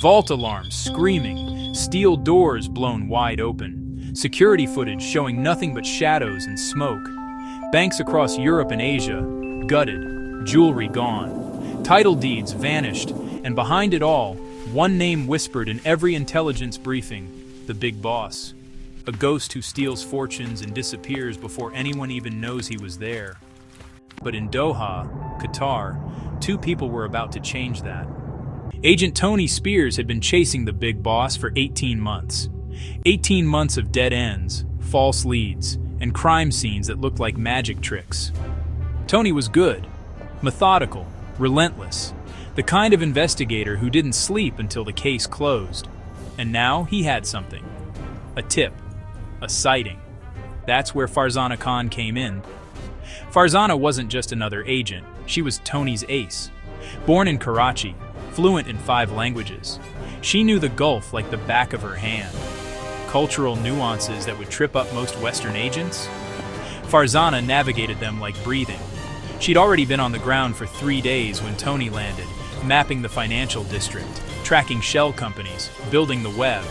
Vault alarms screaming, steel doors blown wide open, security footage showing nothing but shadows and smoke. Banks across Europe and Asia, gutted, jewelry gone. Title deeds vanished, and behind it all, one name whispered in every intelligence briefing: the big boss. A ghost who steals fortunes and disappears before anyone even knows he was there. But in Doha, Qatar, two people were about to change that. Agent Tony Spears had been chasing the big boss for 18 months. 18 months of dead ends, false leads, and crime scenes that looked like magic tricks. Tony was good, methodical, relentless, the kind of investigator who didn't sleep until the case closed. And now he had something. A tip. A sighting. That's where Farzana Khan came in. Farzana wasn't just another agent, she was Tony's ace. Born in Karachi, fluent in 5 languages, she knew the Gulf like the back of her hand. Cultural nuances that would trip up most Western agents? Farzana navigated them like breathing. She'd already been on the ground for 3 days when Tony landed, mapping the financial district, tracking shell companies, building the web.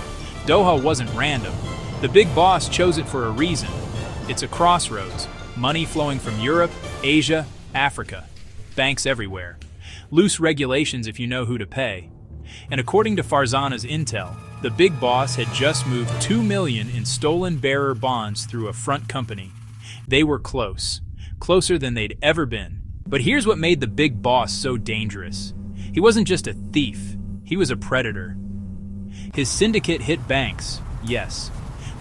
Doha wasn't random. The big boss chose it for a reason. It's a crossroads, money flowing from Europe, Asia, Africa. Banks everywhere. Loose regulations if you know who to pay. And according to Farzana's intel, the big boss had just moved $2 million in stolen bearer bonds through a front company. They were close. Closer than they'd ever been. But here's what made the big boss so dangerous. He wasn't just a thief. He was a predator. His syndicate hit banks, yes.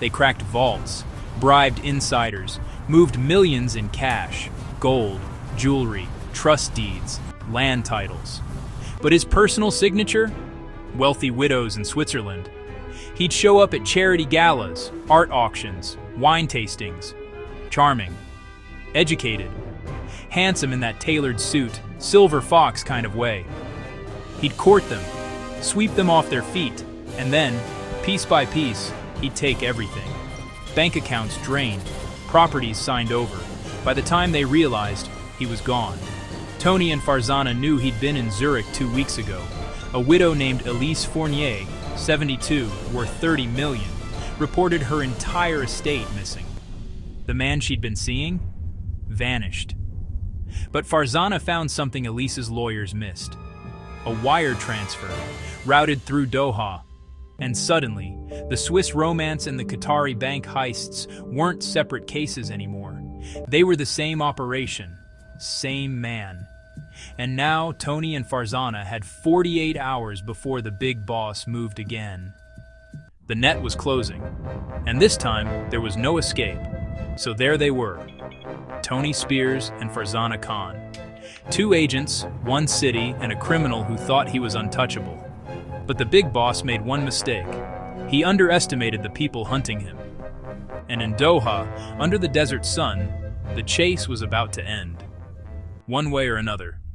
They cracked vaults, bribed insiders, moved millions in cash, gold, jewelry, trust deeds, land titles. But his personal signature? Wealthy widows in Switzerland. He'd show up at charity galas, art auctions, wine tastings. Charming. Educated. Handsome in that tailored suit, silver fox kind of way. He'd court them, sweep them off their feet, and then, piece by piece, he'd take everything. Bank accounts drained, properties signed over. By the time they realized, he was gone. Tony and Farzana knew he'd been in Zurich 2 weeks ago. A widow named Elise Fournier, 72, worth 30 million, reported her entire estate missing. The man she'd been seeing? Vanished. But Farzana found something Elise's lawyers missed. A wire transfer, routed through Doha. And suddenly, the Swiss romance and the Qatari bank heists weren't separate cases anymore. They were the same operation, same man. And now Tony and Farzana had 48 hours before the big boss moved again. The net was closing, and this time there was no escape. So there they were, Tony Spears and Farzana Khan. 2 agents, 1 city, and a criminal who thought he was untouchable. But the big boss made one mistake. He underestimated the people hunting him. And in Doha, under the desert sun, the chase was about to end. One way or another.